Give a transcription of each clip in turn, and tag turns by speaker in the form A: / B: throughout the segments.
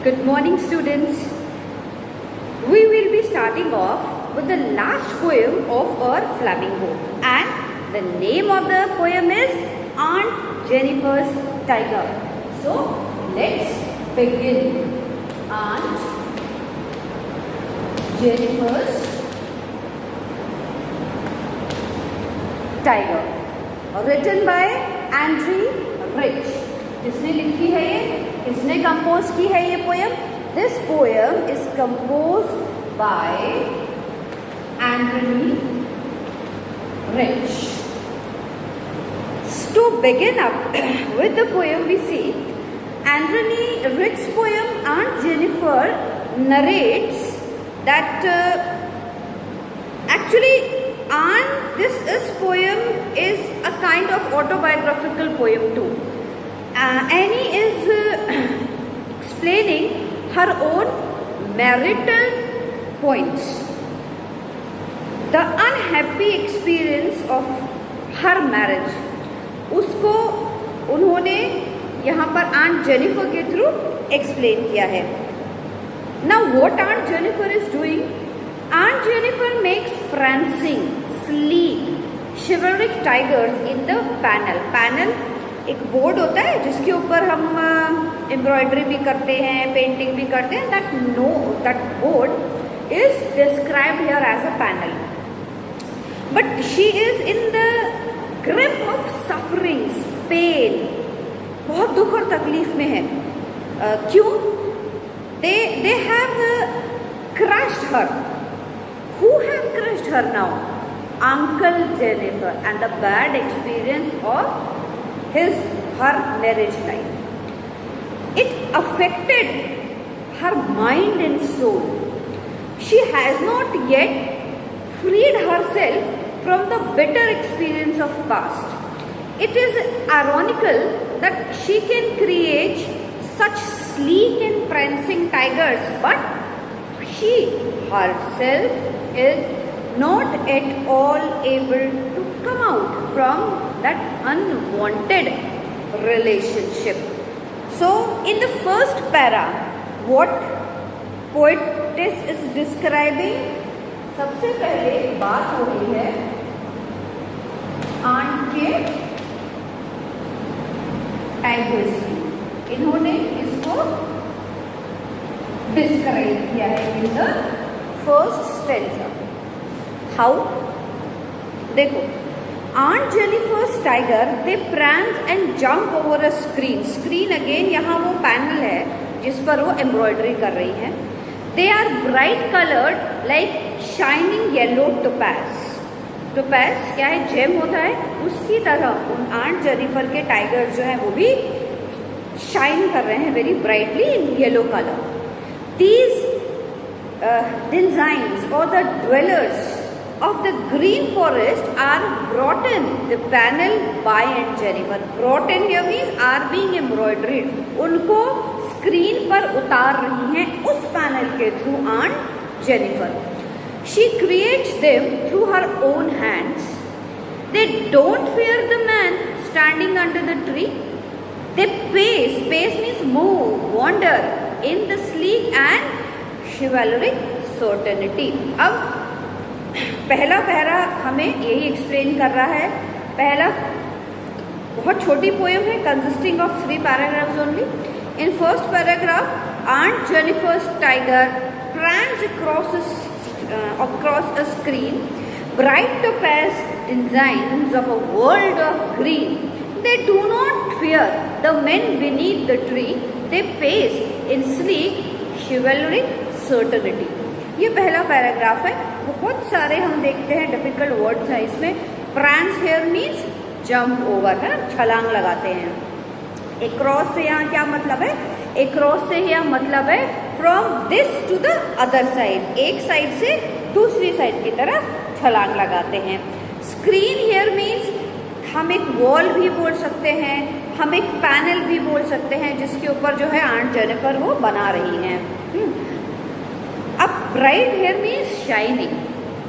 A: Good morning, students. We will be starting off with the last poem of our flamingo, and the name of the poem is Aunt Jennifer's Tiger. So let's begin. Aunt Jennifer's Tiger, written by Andrew Rich. किसने लिखी है ये? किसने compose की है ये poem? This poem is compose by एंड्री Rich. To begin up with the poem, we see Andrew Rich's poem Aunt Jennifer narrates that actually this poem is a kind of autobiographical poem too. Annie is explaining her own marital points, the unhappy experience of her marriage. उसको उन्होंने यहाँ पर aunt Jennifer के through explain किया है. Now what Aunt Jennifer is doing? Aunt Jennifer makes prancing, sleek, chivalric tigers in the panel. Panel एक board होता है जिसके ऊपर हम एम्ब्रॉयडरी भी करते हैं, पेंटिंग भी करते हैं. that board is described here as a panel. But she is in the grip of sufferings, pain. बहुत दुख और तकलीफ में है. क्यों? They have crushed her. Who have crushed her now? Uncle Jennifer and the bad experience of her marriage life. It affected her mind and soul. She has not yet freed herself from the bitter experience of past. It is ironical that she can create such sleek and prancing tigers, but she herself is not at all able to come out from that unwanted relationship. So in the first para, what poetess is describing, सबसे पहले बात हो रही है aunt के tigers की. इन्होंने इसको डिस्क्राइब किया है in the first stanza. How? देखो, Aunt Jennifer's tiger, they prance and jump over a screen. Screen again यहाँ वो पैनल है जिस पर वो एम्ब्रॉयडरी कर रही हैं. They are bright colored like shining yellow topaz. Topaz क्या है? जेम होता है. उसकी तरह उन Aunt Jennifer के टाइगर्स जो हैं वो भी शाइन कर रहे हैं very brightly in yellow colour. These designs or the dwellers of the green forest are brought in the panel by Aunt Jennifer. Brought in here means are being embroidered. उनको screen पर उतार रही हैं उस panel के through Aunt Jennifer. She creates them through her own hands. They don't fear the man standing under the tree. They pace means move, wander in the sleek and chivalric certainty. अब पहला para हमें यही explain कर रहा है. पहला बहुत छोटी पोएम है, consisting of 3 paragraphs only. In first paragraph aunt Jennifer's tiger prance across a screen, bright topaz designs of a world of green. They do not fear the men beneath the tree. They pace in sleek chivalric certainty. ये पहला paragraph है. बहुत सारे हम देखते हैं difficult words हैं इसमें. Press here means jump over, है, छलांग लगाते हैं. एक्रॉस से यहाँ क्या मतलब है? एक्रॉस से यहाँ मतलब है from this to the other side. एक साइड से दूसरी साइड की तरफ छलांग लगाते हैं. स्क्रीन हेयर मीन्स हम एक वॉल भी बोल सकते हैं, हम एक पैनल भी बोल सकते हैं जिसके ऊपर जो है आंट जेनिफर वो बना रही हैं. अब bright here means shining.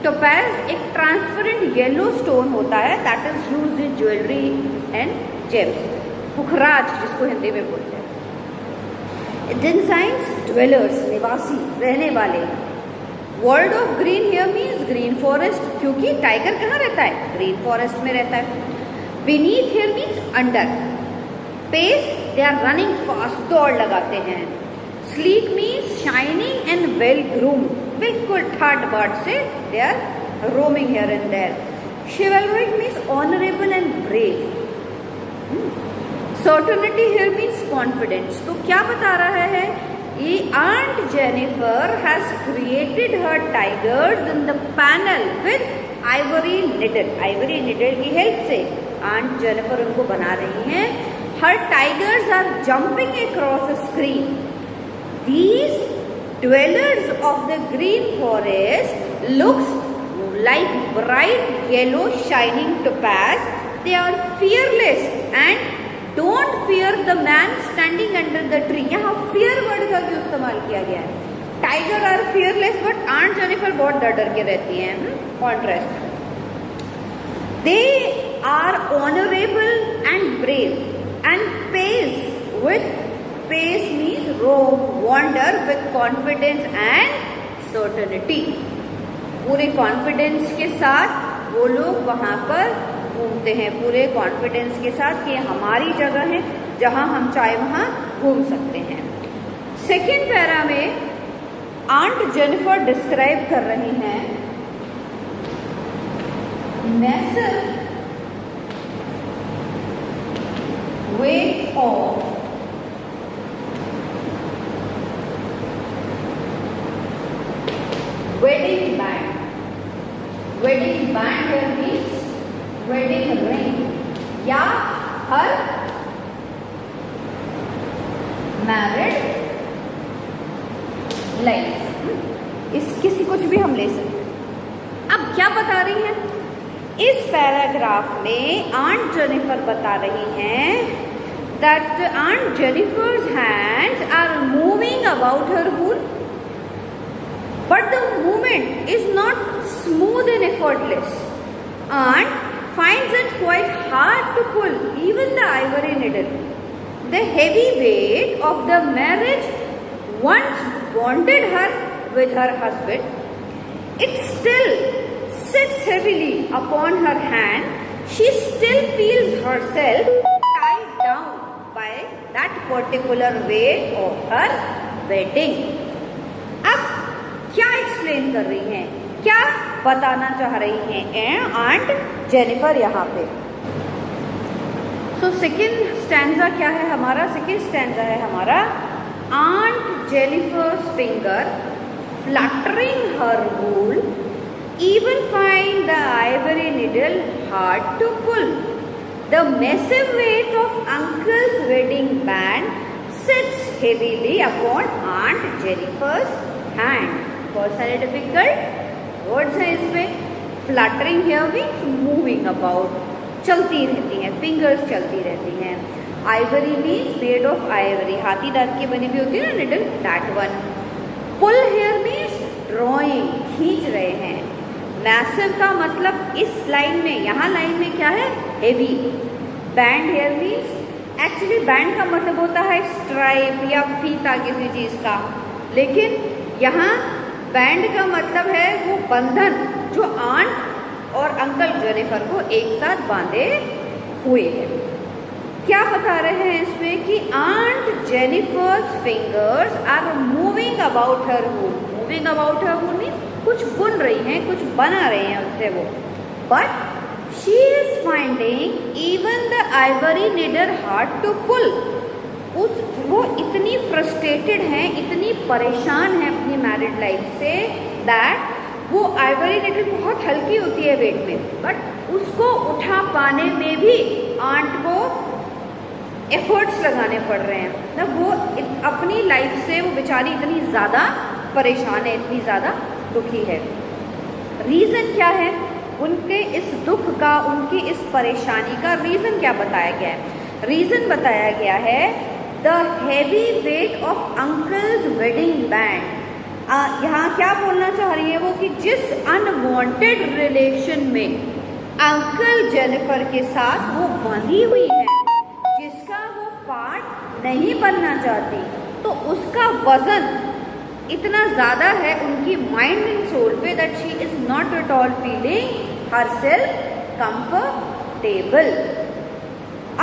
A: Topaz एक ट्रांसपेरेंट येलो स्टोन होता है that is used in jewellery and gems. पुखराज जिसको हिंदी में बोलते हैं. देन साइंस ड्वेलर्स, निवासी, रहने वाले। World of green here means green forest, क्योंकि टाइगर कहाँ रहता है? ग्रीन फॉरेस्ट में रहता है। Beneath here means under. Pace, they are running fast, दौड़ लगाते हैं। Sleek means shining and well groomed, बिल्कुल ठाट बाट से they are roaming here and there. Chivalric means honourable and brave. Certainty here means confidence. तो क्या बता रहा है? ये aunt Jennifer has created her tigers in the panel with ivory needle. Ivory needle की हेल्प से आंट जेनिफर उनको बना रही हैं। Her tigers are jumping across a screen. These dwellers of the green forest looks like bright yellow shining topaz. They are fearless and don't fear the man standing under the tree. यहाँ fear word का भी इस्तेमाल किया गया है। Tiger are fearless but Aunt Jennifer बहुत डर के रहती हैं। Contrast. They are honorable and brave and pace means roam, wander with confidence and certainty. पूरे कॉन्फिडेंस के साथ वो लोग वहाँ पर घूमते हैं, पूरे कॉन्फिडेंस के साथ कि हमारी जगह है, जहाँ हम चाहे वहाँ घूम सकते हैं। सेकेंड पैरा में आंट जेनिफर डिस्क्राइब कर रही हैं massive weight of wedding band. Wedding band here means wedding ring या हर मैरिड लाइफ। इस किसी कुछ भी हम ले सकते हैं। अब क्या बता रही हैं? इस पैराग्राफ में आंट जेनिफर बता रही हैं that Aunt Jennifer's hands are moving about her wool. But the movement is not smooth and effortless. Aunt finds it quite hard to pull even the ivory needle. The heavy weight of the marriage once bonded her with her husband. It still sits heavily upon her hand. She still feels herself tied down by that particular weight of her wedding. अब क्या explain कर रही हैं, क्या बताना चाह रही हैं आंट जेनिफर यहाँ पे? सो सेकेंड स्टैंजा क्या है हमारा? सेकेंड स्टैंजा है हमारा aunt Jennifer's finger fluttering her wool even find the ivory needle hard to pull. The massive weight of uncle's wedding band sits heavily upon Aunt Jennifer's hand. बहुत सारे difficult words हैं इसमें। Fluttering here means moving about, चलती रहती हैं, fingers चलती रहती हैं। Ivory means made of ivory, हाथी दांत की बनी हुई होती है ना needle, that one. Pull here means drawing, खींच रहे हैं। मैसिव का मतलब इस लाइन में, यहाँ लाइन में क्या है? Heavy. Band here means, actually band का मतलब होता है स्ट्राइप या फीता किसी चीज़ का, लेकिन यहाँ बैंड का मतलब है वो बंधन जो आंट और अंकल जेनिफर को एक साथ बांधे हुए हैं। क्या बता रहे हैं इसमें कि aunt Jennifer's fingers are moving about her wool. Moving about her wool means कुछ बुन रही हैं, कुछ बना रहे हैं उससे वो। But she is finding even the ivory needle hard to pull. वो इतनी फ्रस्ट्रेटेड हैं, इतनी परेशान हैं अपनी मैरिड लाइफ से, दैट वो आइवरी नीडल बहुत हल्की होती है वेट में, बट उसको उठा पाने में भी आंट को एफर्ट्स लगाने पड़ रहे हैं। मतलब वो अपनी लाइफ से वो बेचारी इतनी ज़्यादा परेशान है, इतनी ज़्यादा दुखी है। रीज़न क्या है उनके इस दुख का, उनकी इस परेशानी का रीज़न क्या बताया गया है? रीज़न बताया गया है the heavy weight of uncle's wedding band. यहाँ क्या बोलना चाह रही है वो कि जिस अनवांटेड रिलेशन में अंकल जेनिफर के साथ वो बंधी हुई है, जिसका वो पार्ट नहीं बनना चाहती, तो उसका वजन इतना ज़्यादा है उनकी माइंड एंड सोल पे that she is not at all feeling herself comfortable.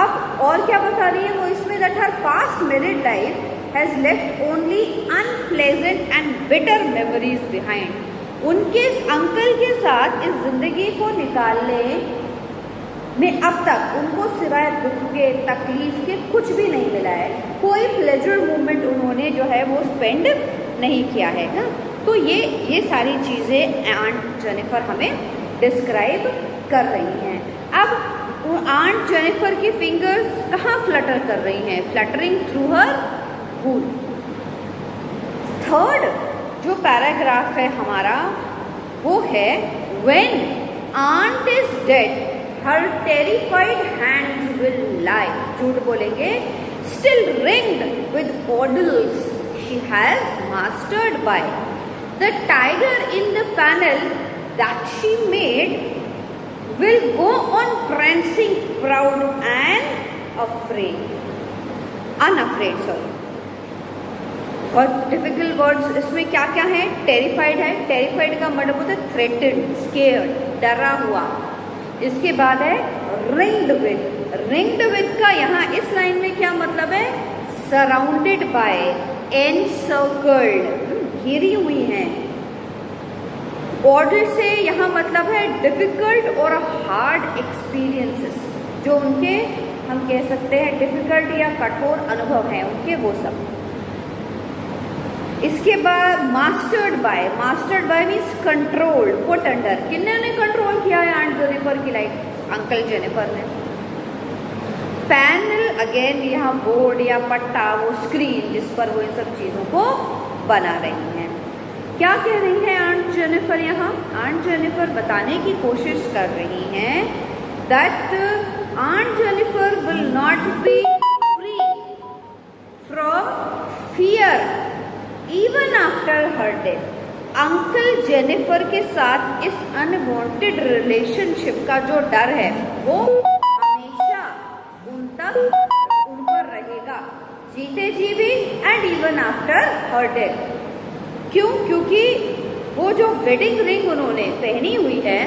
A: अब और क्या बता रही है वो इसमें, that her past married life has left only unpleasant and bitter memories behind. उनके अंकल के साथ इस जिंदगी को निकालने में अब तक उनको सिवाय दुख के, तकलीफ के कुछ भी नहीं मिला है। कोई प्लेजर मोमेंट उन्होंने जो है वो स्पेंड नहीं किया है ना। तो ये सारी चीज़ें आंट जेनिफर हमें डिस्क्राइब कर रही हैं। अब आंट जेनिफर की फिंगर्स कहाँ फ्लटर कर रही हैं? Fluttering through her wool. Third जो पैराग्राफ है हमारा वो है when aunt is dead her terrified hands will lie, झूठ बोलेंगे, still ringed with ordeals she has mastered by. The tiger in the panel that she made will go on prancing proud and unafraid. बहुत difficult words इसमें क्या क्या है? Terrified है, terrified का मतलब होता है थ्रेटेड, स्केयर्ड, डरा हुआ। इसके बाद है रिंग्ड विद। रिंग्ड विद का यहाँ इस लाइन में क्या मतलब है? सराउंडेड बाय, एनसर्कल्ड, घिरी हुई हैं। ऑर्डर से यहाँ मतलब है डिफिकल्ट और हार्ड एक्सपीरियंसेस, जो उनके हम कह सकते हैं डिफिकल्ट या कठोर अनुभव हैं उनके, वो सब। इसके बाद mastered bye, mastered bye means controlled, put under. किन्ने कंट्रोल किया है आंट जेनिफर की लाइफ? अंकल जेनिफर ने। पैनल अगेन यहाँ बोर्ड या पट्टा, वो स्क्रीन जिस पर वो इन सब चीज़ों को बना रही हैं। क्या कह रही है आंट जेनिफर यहाँ? आंट जेनिफर बताने की कोशिश कर रही हैं that aunt Jennifer will not be free from fear even after her death. Uncle Jennifer के साथ इस अनवांटेड रिलेशनशिप का जो डर है वो उन पर रहेगा, जीते जी भी and even after her death. क्यों? क्योंकि वो जो वेडिंग रिंग उन्होंने पहनी हुई है,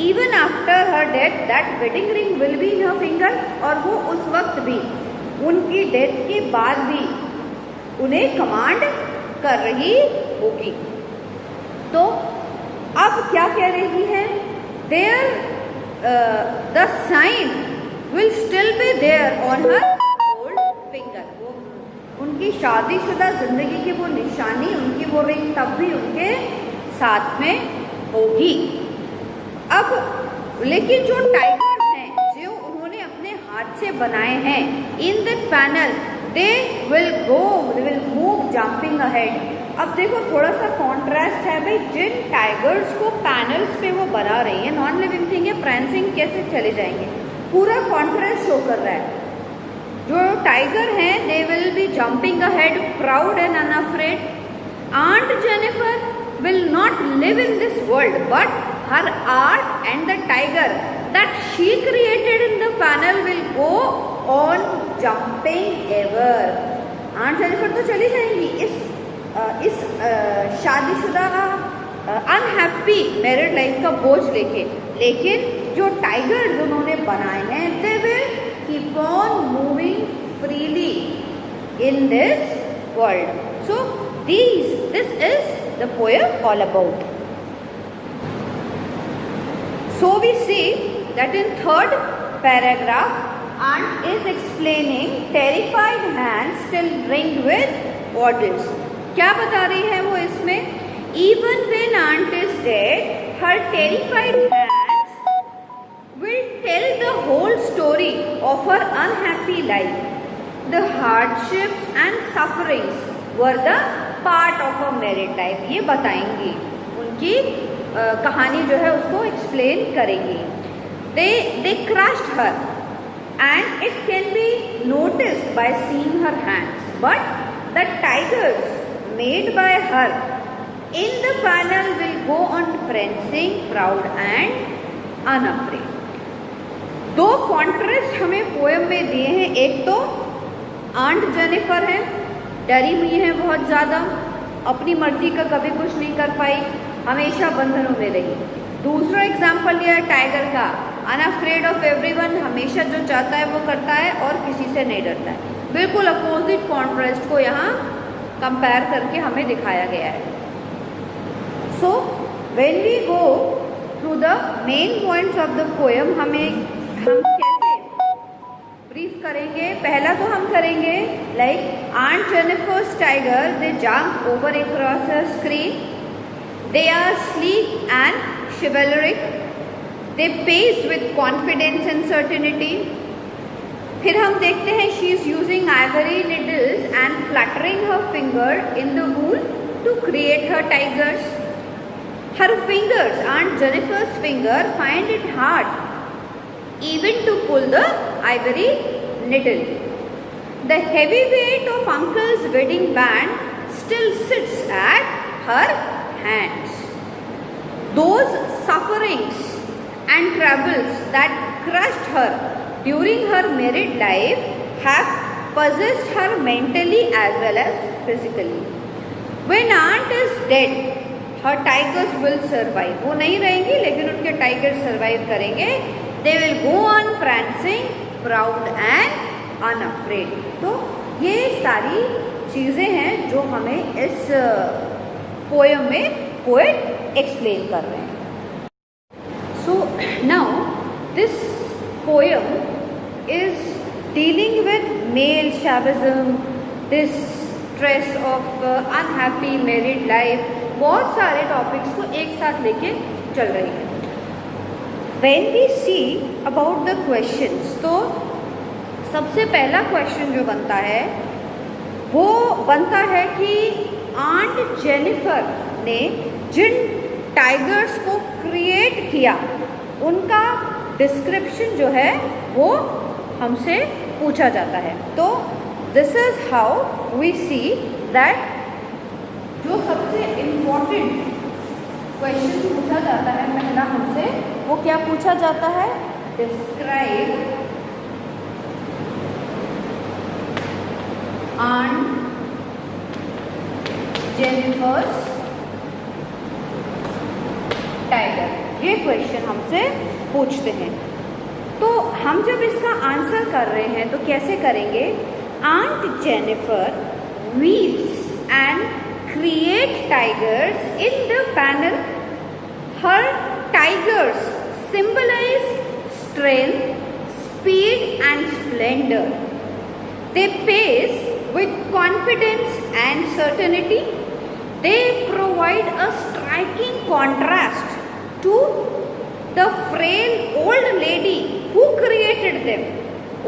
A: even after her death that wedding ring will be in her finger, और वो उस वक्त भी, उनकी डेथ के बाद भी उन्हें कमांड कर रही होगी। तो अब क्या कह रही है? There the sign will still be there on her old finger. वो उनकी शादीशुदा जिंदगी की वो निशानी, उनकी वो रिंग तब भी उनके साथ में होगी। अब लेकिन जो टाइगर्स हैं जो उन्होंने अपने हाथ से बनाए हैं, in that panel they will move jumping ahead. अब देखो थोड़ा सा कॉन्ट्रास्ट है भाई, जिन टाइगर्स को पैनल्स पे वो बना रही है, नॉन लिविंग थिंग है, प्रांसिंग कैसे चले जाएंगे? पूरा कॉन्ट्रास्ट शो कर रहा है। जो टाइगर हैं they will be jumping ahead proud and unafraid. Aunt Jennifer will not live in this world but her art and the tiger that she created in the panel will go on jumping ever. Aunt Jennifer तो चली जाएंगी इस शादीशुदा unhappy married life का बोझ लेके, लेकिन जो टाइगर्स उन्होंने बनाए हैं they will keep on moving freely in this world. So this is the poem all about. So we see that in third paragraph aunt is explaining terrified hands still ringed with ordeals. क्या बता रही है वो इसमें? Even when aunt is dead her terrified hands will tell the whole story of her unhappy life. The hardships and sufferings were the part of her married life. ये बताएंगी, उनकी कहानी जो है उसको एक्सप्लेन करेंगी। They crushed her and it can be noticed by seeing her hands. But the tigers made by her in the panel will go on prancing proud and unafraid. दो contrast हमें पोएम में दिए हैं। एक तो aunt Jennifer है, डरी हुई हैं बहुत ज़्यादा, अपनी मर्जी का कभी कुछ नहीं कर पाई, हमेशा बंधनों में रही। दूसरा एग्जाम्पल लिया है टाइगर का, अनअफ्रेड ऑफ एवरीवन, हमेशा जो चाहता है वो करता है और किसी से नहीं डरता है। बिल्कुल अपोजिट कॉन्ट्रास्ट को यहाँ कंपेयर करके हमें दिखाया गया है। So when we go through the main points of the poem, हम कैसे ब्रीफ करेंगे। पहला तो हम करेंगे like aunt Jennifer's tiger, they jump over across a screen, they are sleek and chivalric, they pace with confidence and certainty. फिर हम देखते हैं she is using ivory needles and fluttering her finger in the wool to create her tigers. Her fingers, Aunt Jennifer's finger, find it hard even to pull the ivory needle. The heavy weight of Uncle's wedding band still sits at her hands. Those sufferings and troubles that crushed her during her married life have possessed her mentally as well as physically. When aunt is dead, her tigers will survive. वो नहीं रहेंगी लेकिन उनके tiger survive करेंगे. They will go on prancing, proud and unafraid. तो ये सारी चीज़ें हैं जो हमें इस पोएम में पोएट एक्सप्लेन कर रहे हैं. So now this poem is dealing with male chauvinism, this stress of unhappy married life, बहुत सारे टॉपिक्स को एक साथ लेके चल रही है. When we see about the questions, तो सबसे पहला क्वेश्चन जो बनता है वो बनता है कि आंट जेनिफर ने जिन टाइगर्स को क्रिएट किया उनका डिस्क्रिप्शन जो है वो हमसे पूछा जाता है. तो this is how we see that जो सबसे इम्पोर्टेंट क्वेश्चन पूछा जाता है पहला हमसे, वो क्या पूछा जाता है? Describe aunt Jennifer's tiger. ये क्वेश्चन हमसे पूछते हैं. तो हम जब इसका आंसर कर रहे हैं तो कैसे करेंगे? Aunt Jennifer weaves and create tigers in the panel. Her tigers symbolize strength, speed and splendor. They pace with confidence and certainty. They provide a striking contrast to the frail old lady who created them.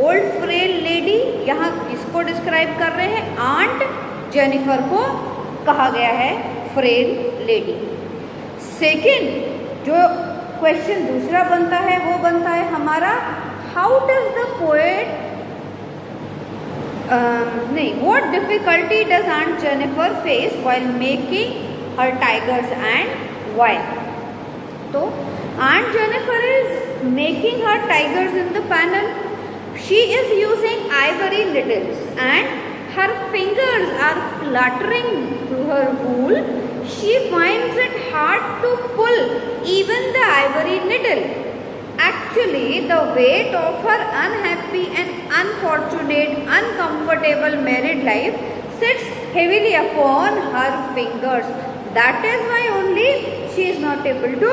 A: Old frail lady, यहाँ किसको describe कर रहे हैं? Aunt Jennifer को कहा गया है frail lady. Second जो क्वेश्चन दूसरा बनता है वो बनता है हमारा, how does the poet what difficulty does Aunt Jennifer face while making her tigers and why? So Aunt Jennifer is making her tigers in the panel. She is using ivory needles and her fingers are fluttering through her wool. She finds it hard to pull even the ivory needle. Actually, the weight of her unhappy and unfortunate, uncomfortable married life sits heavily upon her fingers. That is why only she is not able to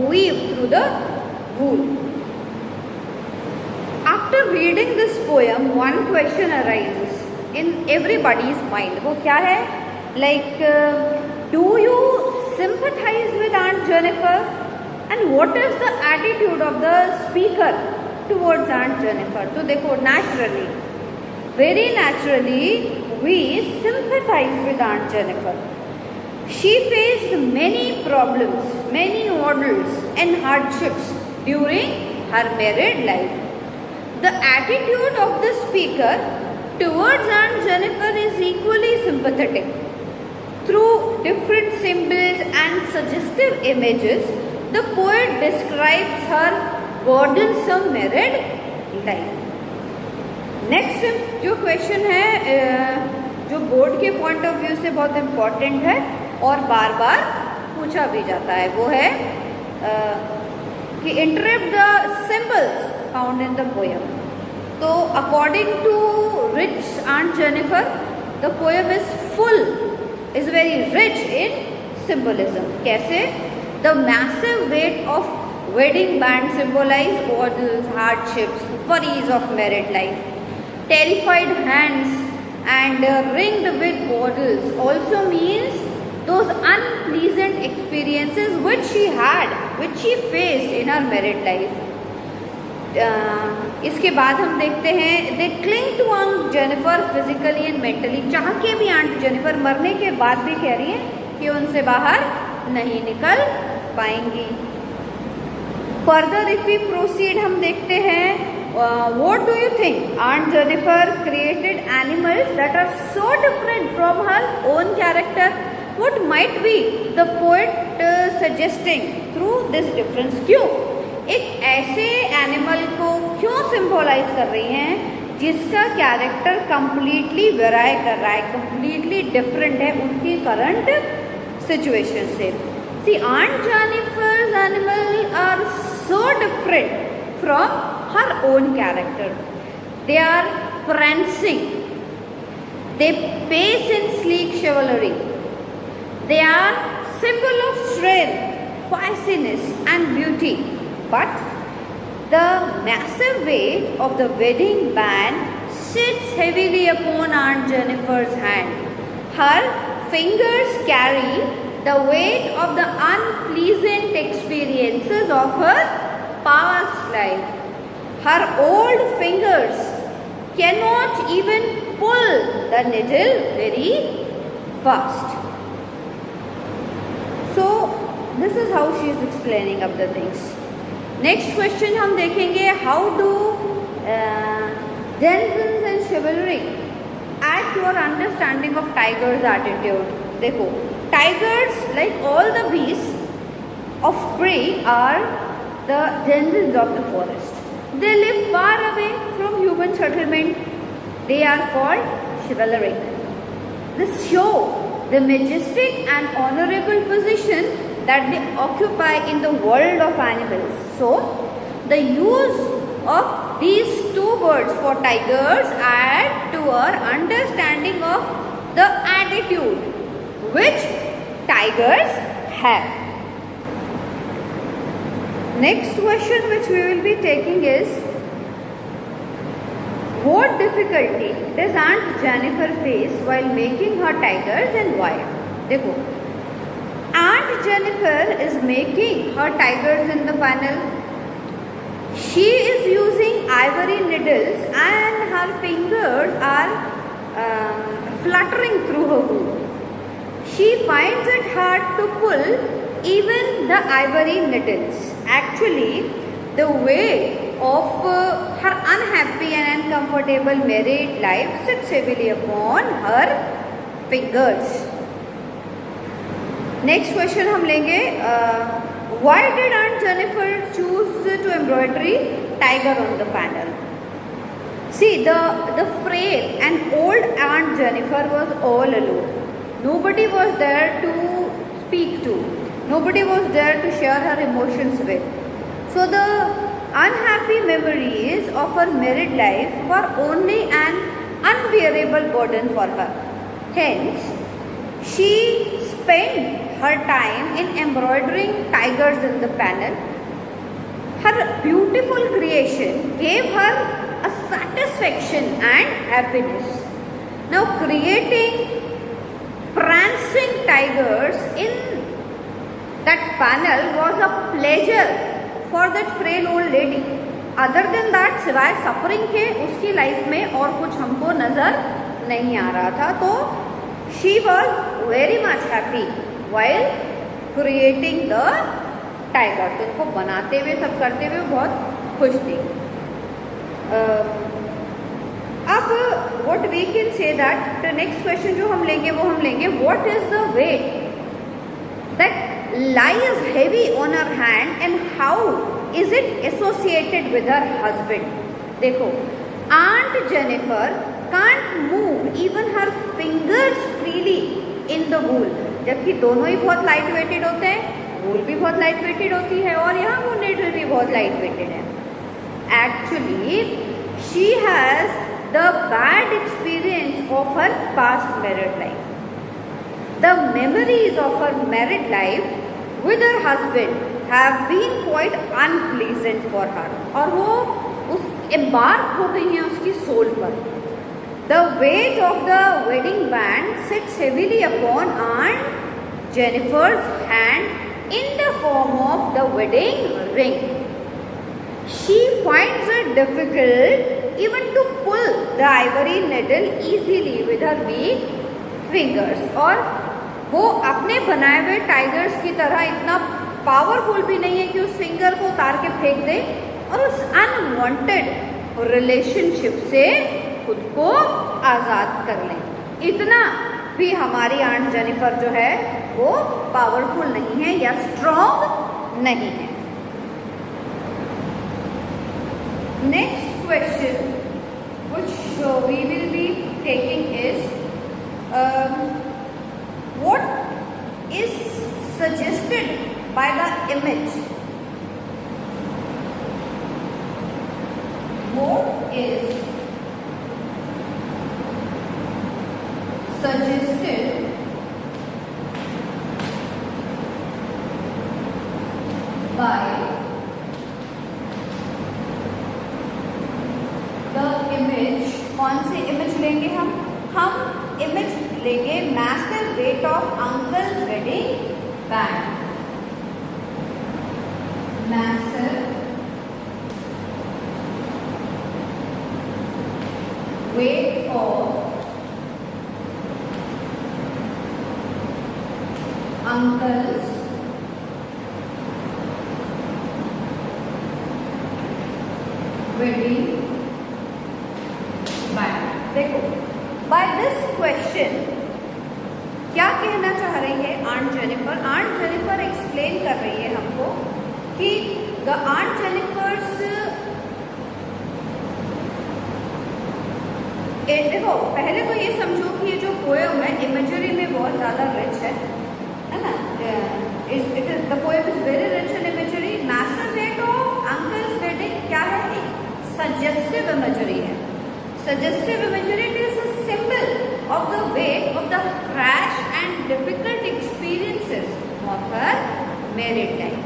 A: weave through the wool. After reading this poem, one question arises in everybody's mind. वो क्या है? Like, do you sympathize with Aunt Jennifer? And what is the attitude of the speaker towards Aunt Jennifer? तो देखो, naturally, very naturally, we sympathize with Aunt Jennifer. She faced many problems, many ordeals and hardships during her married life. The attitude of the speaker towards Aunt Jennifer is equally sympathetic. Through different symbols and suggestive images, the poet describes her burdensome married life. Next जो question है जो board के point of view से बहुत important है और बार बार पूछा भी जाता है, वो है कि interpret the symbols found in the poem. तो according to rich aunt Jennifer, the poem is very rich in symbolism. कैसे? The massive weight of wedding band symbolize ordeals, hardships, worries of married life. Terrified hands and ringed with bottles also means those unpleasant experiences which she faced in her married life. इसके बाद हम देखते हैं they cling to Aunt Jennifer physically and mentally. चाह के भी aunt Jennifer मरने के बाद भी कह रही है कि उनसे बाहर नहीं निकल पाएंगी। फर्दर इफ वी प्रोसीड, हम देखते हैं what do you think aunt Jennifer created animals that are so different from her own character. What might be the poet suggesting through this difference? क्यों एक ऐसे एनिमल को क्यों सिंबलाइज कर रही हैं जिसका कैरेक्टर कंप्लीटली वेराई कर रहा है, कंप्लीटली डिफरेंट है उनकी करंट सिचुएशन से। See aunt Jennifer's animal are so different from her own character. They are prancing, they pace in sleek chivalry, they are symbol of strength, feistiness and beauty, but the massive weight of the wedding band sits heavily upon Aunt Jennifer's hand. Her fingers carry the weight of the unpleasant experiences of her past life. Her old fingers cannot even pull the needle very fast. So, this is how she is explaining up the things. Next question हम देखेंगे, how do denizens and chivalry add to our understanding of tigers attitude. देखो, tigers like all the beast of prey are the denizens of the forest. They live far away from human settlement. They are called chivalric. This show the majestic and honourable position that they occupy in the world of animals. So, the use of these two words for tigers add to our understanding of the attitude which tigers have. Next question which we will be taking is, what difficulty does Aunt Jennifer face while making her tigers and why? देखो, Aunt Jennifer is making her tigers in the panel. She is using ivory needles and her fingers are fluttering through her wool. She finds it hard to pull even the ivory needles. Actually, the weight of her unhappy and uncomfortable married life sits heavily upon her fingers. Next question हम लेंगे, why did aunt Jennifer choose to embroidery tiger on the panel? See the frail and old aunt Jennifer was all alone. Nobody was there to speak to, nobody was there to share her emotions with. So the unhappy memories of her married life were only an unbearable burden for her. Hence, she spent her time in embroidering tigers in the panel. Her beautiful creation gave her a satisfaction and happiness. Now, creating prancing tigers in that panel was a pleasure for that frail old lady. Other than that, सिवाय suffering के उसकी life में और कुछ हमको नजर नहीं आ रहा था. तो she was very much happy while creating the tigers. उनको बनाते हुए, सब करते हुए बहुत खुश थी. अब what we can say that the next question जो हम लेंगे वो हम लेंगे, what is the weight that lies heavy on her hand and how is it associated with her husband? देखो, Aunt Jennifer can't move even her fingers freely in the wool. जबकि दोनों ही बहुत लाइट वेटेड होते हैं, वूल भी बहुत light weighted होती है और यहाँ वो नीडल भी बहुत लाइट वेटेड है. Actually, she has the bad experience of her past married life. The memories of her married life with her husband have been quite unpleasant for her. और वो उस embark हो गई हैं उसकी सोल पर. The weight of the wedding band sits heavily upon Aunt Jennifer's hand in the form of the wedding ring. She finds it difficult even to pull the ivory needle easily with her weak fingers. और वो अपने बनाए हुए tigers की तरह इतना powerful भी नहीं है कि उस फिंगर को उतार के फेंक दे और उस अनवांटेड रिलेशनशिप से खुद को आज़ाद कर लें. इतना भी हमारी आंट जेनिफर जो है वो पावरफुल नहीं है या स्ट्रॉन्ग नहीं है. Next question which we will be taking is what is suggested by the image. What is suggested by the image. कौन सी इमेज लेंगे हम इमेज लेंगे massive weight of uncle's wedding band. Massive weight of uncle's wedding band. देखो, by this question क्या कहना चाह रही है aunt Jennifer? Aunt Jennifer explain कर रही है हमको कि द आंट जेनिफर्स देखो, पहले तो ये समझो कि ये जो पोएम है इमेजरी में बहुत ज़्यादा रिच है ना. It is the poem is very rich in imagery. Massive weight of uncle's wedding क्या है? सजेस्टिव इमेजरी है. Suggestive imagery it is a symbol of the weight of the crash and difficult experiences of her married life.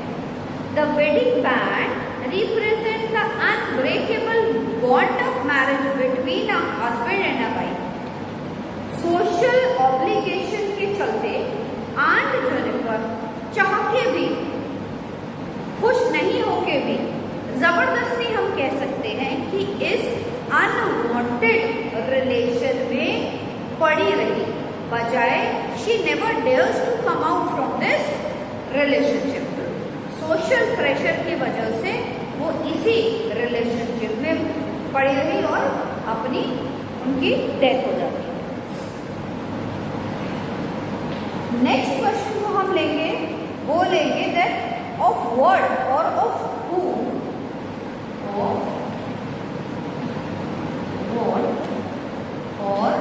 A: The wedding band represent the unbreakable bond of marriage between a husband and a wife. Social obligation के चलते aunt Jennifer चाह के भी, खुश नहीं होके भी, जबरदस्ती हम कह सकते हैं कि इस अनवांटेड रिलेशन में पड़ी रही, बजाय she never dares to come out from this relationship. Social pressure की वजह से वो इसी रिलेशनशिप में पड़ी रही और उनकी डेथ हो जाती है. नेक्स्ट क्वेश्चन जो हम लेंगे वो लेंगे दैट ऑफ व्हाट और ऑफ हू. ऑफ व्हाट और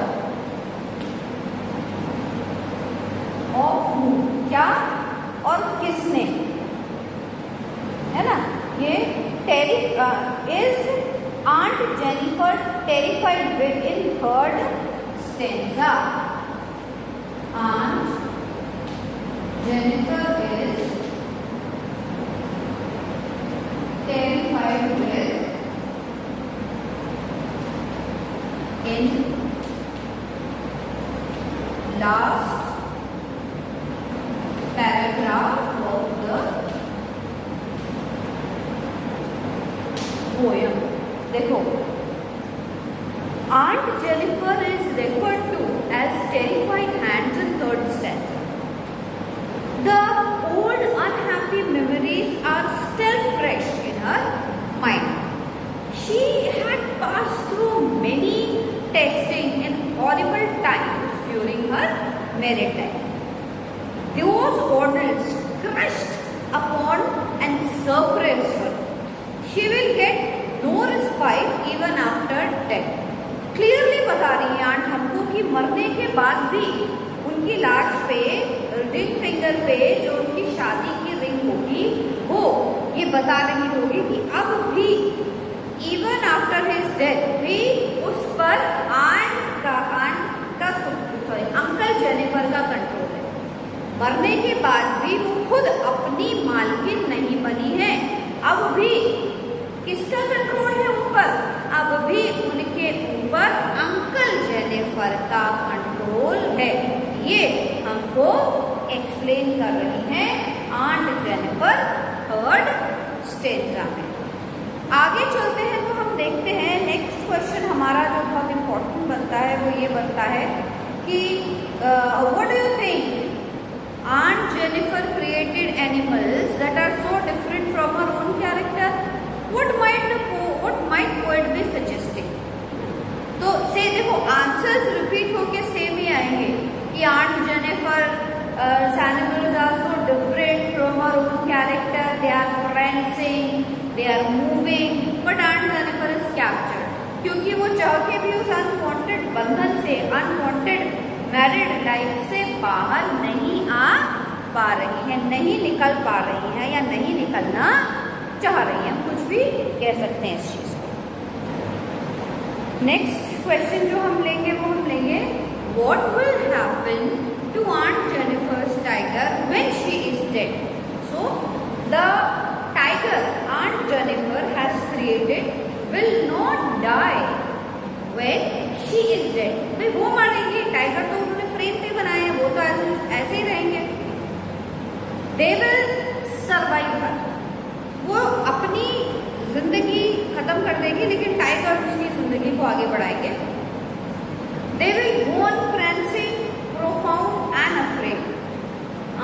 A: ऑफ हू, क्या और किसने, है ना. ये is Aunt Jennifer terrified with in third stanza. Aunt Jennifer is terrified with in last paragraph of the poem. देखो, Aunt Jennifer is referred to as terrified hands in third stanza. The old unhappy memories are still fresh in her mind. She had passed through many testing and horrible times during her married life. Those ordeals crushed upon and suppressed her. She will get no respite even after death. Clearly बता रही है aunt हमको कि मरने के बाद भी उनकी लास्ट पे रिंग फिंगर पे जो उनकी शादी की रिंग होगी वो ये बता रही होगी कि अब भी इवन आफ्टर हिज डेथ भी उस पर अंकल जेनिफर का कंट्रोल है। मरने के बाद भी वो खुद अपनी मालकिन नहीं बनी है, अब भी किसका कंट्रोल है ऊपर? अब भी उनके ऊपर अंकल जेनिफर का कंट्रोल है। ये हमको एक्सप्लेन कर रही हैं आंट जेनिफर थर्ड स्टेंजा में। आगे चलते हैं तो हम देखते हैं नेक्स्ट क्वेश्चन हमारा जो बहुत इम्पोर्टेंट बनता है वो ये बनता है कि what do you think Aunt Jennifer created animals that are so different from her own character? What might poet be suggesting? तो से देखो आंसर्स रिपीट होके सेम ही आएंगे कि Aunt Jennifer animals are so different from her own character. They are prancing, they are moving, but Aunt Jennifer is captured. क्योंकि वो चाह के भी उस अनवांटेड बंधन से, अनवांटेड मैरिड लाइफ से बाहर नहीं आ पा रही है, नहीं निकल पा रही है या नहीं निकलना चाह रही है, हम कुछ भी कह सकते हैं इस चीज को। नेक्स्ट क्वेश्चन जो हम लेंगे वो हम लेंगे what will happen to aunt Jennifer's tiger when she is dead. So the tiger aunt Jennifer has created will not die when she is dead. भाई वो मरेंगे, टाइगर तो उन्होंने फ्रेम पे बनाए हैं, वो तो ऐसे ही रहेंगे। दे विल सर्वाइव हर, वो अपनी जिंदगी खत्म कर देगी लेकिन टाइगर उसकी जिंदगी को आगे बढ़ाएंगे। दे will go on prancing, profound and afraid.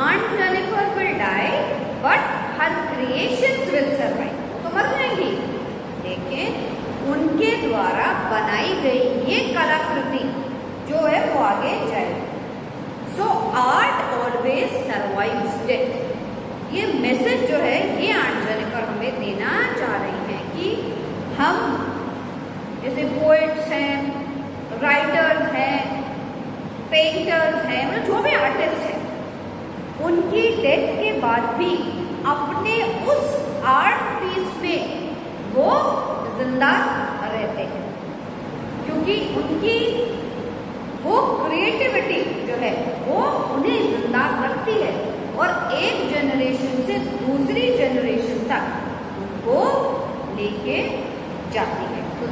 A: Aunt Jennifer will die, but her creations will survive. वो तो मर जाएंगी लेकिन उनके द्वारा बनाई गई ये कलाकृति जो है वो आगे जाए। So art always survives death. ये मैसेज जो है ये आंट जेनिफर हमें देना चाह रही हैं कि हम जैसे पोएट्स हैं, राइटर्स हैं, पेंटर्स हैं, मतलब जो भी आर्टिस्ट हैं, उनकी डेथ के बाद भी अपने उस आर्ट पीस में वो जिंदा रहते हैं क्योंकि उनकी वो क्रिएटिविटी जो है वो उन्हें जिंदा रखती है और एक जनरेशन से दूसरी जनरेशन तक उनको लेके जाती है। तो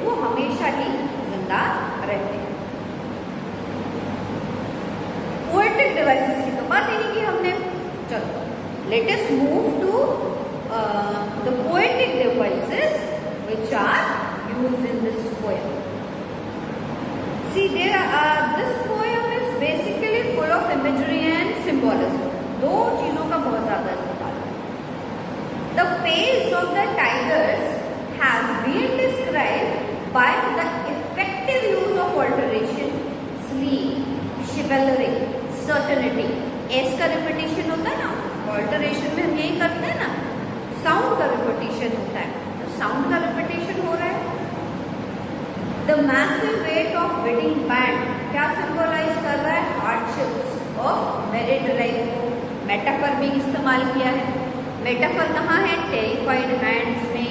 A: वो हमेशा ही जिंदा रहते हैं। पोएटिक डिवाइसेस की तो बात ही नहीं की हमने। चलो let us move to the poetic devices which are used in this poem. See, this poem is basically full of imagery and symbolism. दो चीजों का बहुत ज्यादा इस्तेमाल है। The pace of the tigers has been described by the effective use of alteration, sleep, chivalry, certainty. S का repetition होता है ना, alteration में हम यही करते हैं ना, sound का repetition होता है, साउंड का रिपीटेशन हो रहा है। The massive weight of wedding band क्या सिंबलाइज कर रहा है? हार्डशिप्स ऑफ मैरिड लाइफ को मेटाफर भी इस्तेमाल किया है। मेटाफर कहाँ है? टेरिफाइड हैंड्स में,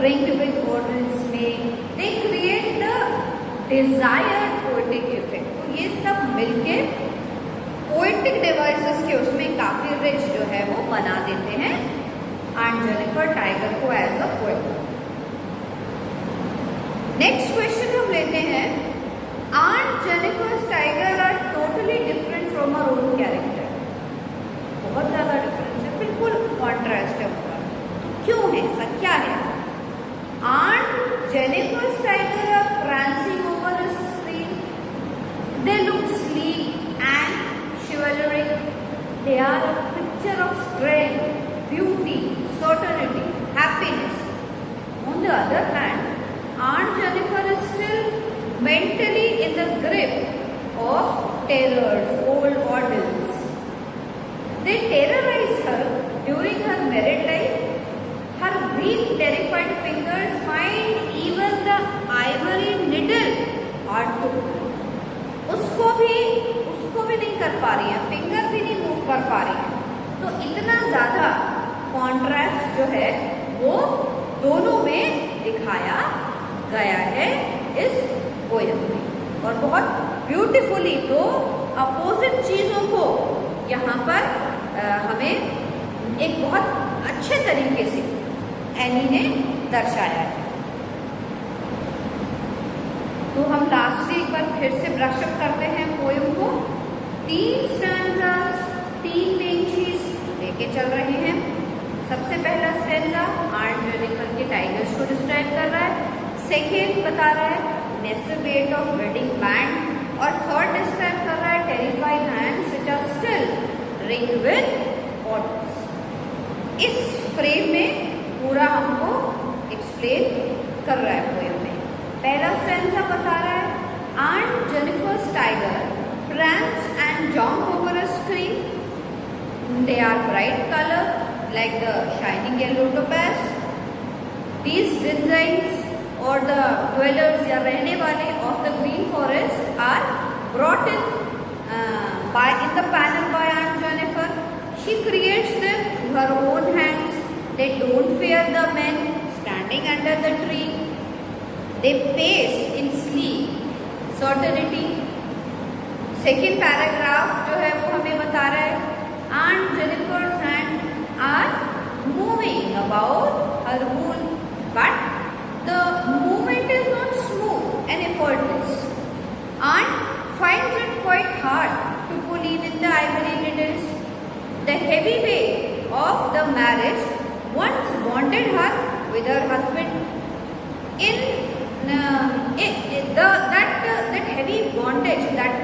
A: रिंग विद ऑर्डर्स में। They create the desired poetic effect. तो ये सब मिलके पोएटिक डिवाइसेस के उसमें काफी रिच जो है वो बना देते हैं आंट जेनिफर टाइगर को as a poet. Next question हम लेते हैं aunt Jennifer's tiger are totally different from her own character. बहुत ज्यादा डिफरेंस है, बिल्कुल कॉन्ट्रास्ट है उनका। क्यों है ऐसा, क्या है? Aunt Jennifer's tiger are prancing over the screen. They look sleek and chivalric. They are a picture of strength, beauty, certainty, happiness. On the other hand, Aunt Jennifer is still mentally in the grip of terrors, old ordeals. They terrorize her during her married life. Her weak, terrified fingers find even the ivory needle hard to उसको भी नहीं कर पा रही है, finger भी नहीं move कर पा रही है। तो इतना ज़्यादा कॉन्ट्रास्ट जो है वो दोनों में दिखाया गया है इस पोयम में, और बहुत ब्यूटीफुली तो अपोजिट चीज़ों को यहाँ पर हमें एक बहुत अच्छे तरीके से एनी ने दर्शाया है। तो हम लास्टली एक बार फिर से ब्रशअप करते हैं पोयम को। 3 स्टैंजास, 3 मेन चीज लेके चल रहे हैं। सबसे पहला स्टैंजा आर्ट जेनिफर के टाइगर्स को डिस्क्राइब कर रहा है, सेकेंड बता रहा है massive weight of wedding band, और थर्ड डिस्क्राइब कर रहा है terrified hands which are still ring with bottles. इस फ्रेम में पूरा हमको एक्सप्लेन कर रहा है पोयम में। पहला स्टैंजा बता रहा है aunt Jennifer's tiger prance and jump over a screen. They are bright color like the shining yellow topaz. These designs or the dwellers या रहने वाले of the green forest are brought in the panel by Aunt Jennifer. She creates them with her own hands. They don't fear the men standing under the tree. They pace in sleep certainty. Second paragraph जो है वो हमें बता रहा है aunt Jennifer's hand are moving about her wool, but the movement is not smooth and effortless. Aunt finds it quite hard to pull in the ivory needles. The heavy weight of the marriage once bonded her with her husband. That heavy bondage, that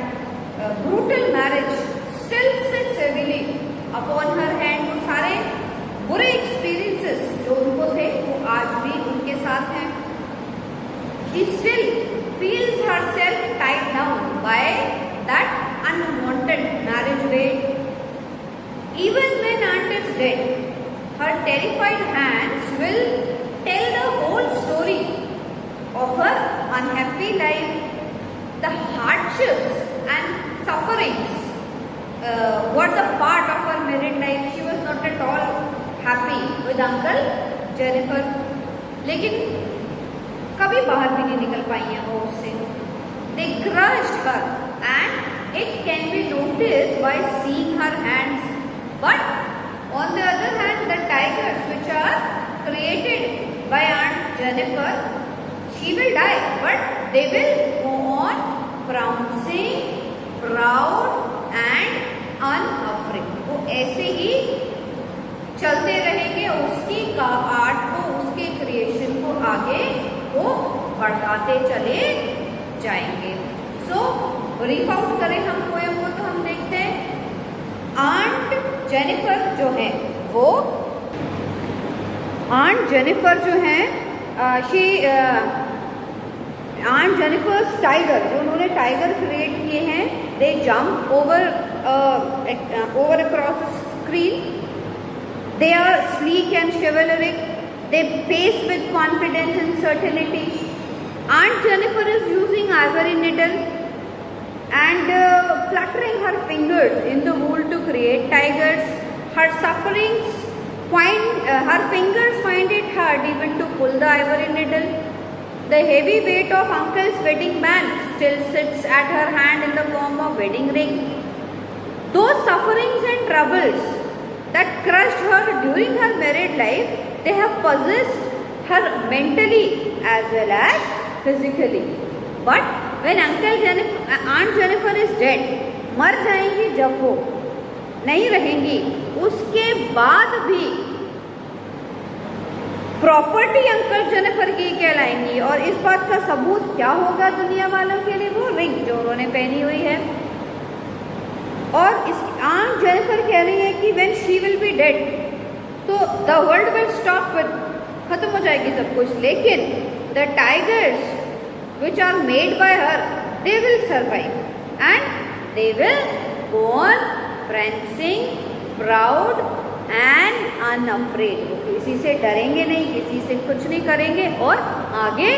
A: brutal marriage still sits heavily upon her hand. वो सारे बुरे experiences जो उनको थे वो आज भी उनके साथ हैं. She still feels herself tied down by that unwanted marriage weight. Even when aunt is dead, her terrified hands will tell the whole story of her unhappy life. The hardships and sufferings were the part of her married life. She was not at all happy with Uncle Jennifer. लेकिन कभी बाहर भी नहीं निकल पाई हैं वो उससे. They crushed her and it can be noticed by seeing her hands. But on the other hand, the tigers which are created by Aunt Jennifer, she will die, but they will go on prancing, proud and unafraid. वो ऐसे ही चलते रहेंगे, उसकी art को, उसके creation को आगे वो बढ़ाते चले जाएंगे. सो ब्रीफ आउट करें हम पोएम को तो हम देखते हैं आंट जेनिफर जो है वो आंट जेनिफर जो है आंट जेनिफर्स टाइगर, जो उन्होंने टाइगर क्रिएट किए हैं, they jump over across screen. They are sleek and chivalric. They pace with confidence and certainty. Aunt Jennifer is using ivory needle and fluttering her fingers in the wool to create tigers. Her fingers find it hard even to pull the ivory needle. The heavy weight of uncle's wedding band still sits at her hand in the form of wedding ring. Those sufferings and troubles that crushed her during her married life, they have possessed her mentally as well as physically. But when Aunt Jennifer is dead, मर जाएंगी जब वो नहीं रहेंगी, उसके बाद भी property uncle Jennifer की कहलाएंगी. और इस बात का सबूत क्या होगा दुनिया वालों के लिए? वो रिंग जो उन्होंने पहनी हुई है. और इस आंट जेनिफर कह रही है कि when she will be dead, तो the world will stop with, खत्म हो जाएगी सब कुछ. लेकिन the tigers which are made by her, they will survive and they will go on prancing, proud and unafraid. वो किसी से डरेंगे नहीं, किसी से कुछ नहीं करेंगे और आगे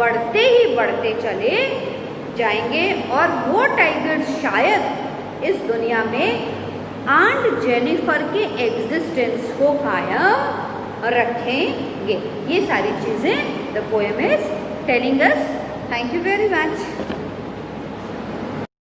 A: बढ़ते ही बढ़ते चले जाएंगे और वो टाइगर्स शायद इस दुनिया में आंट जेनिफर के एग्जिस्टेंस को कायम रखेंगे। ये सारी चीज़ें the poem is telling us. Thank you very much.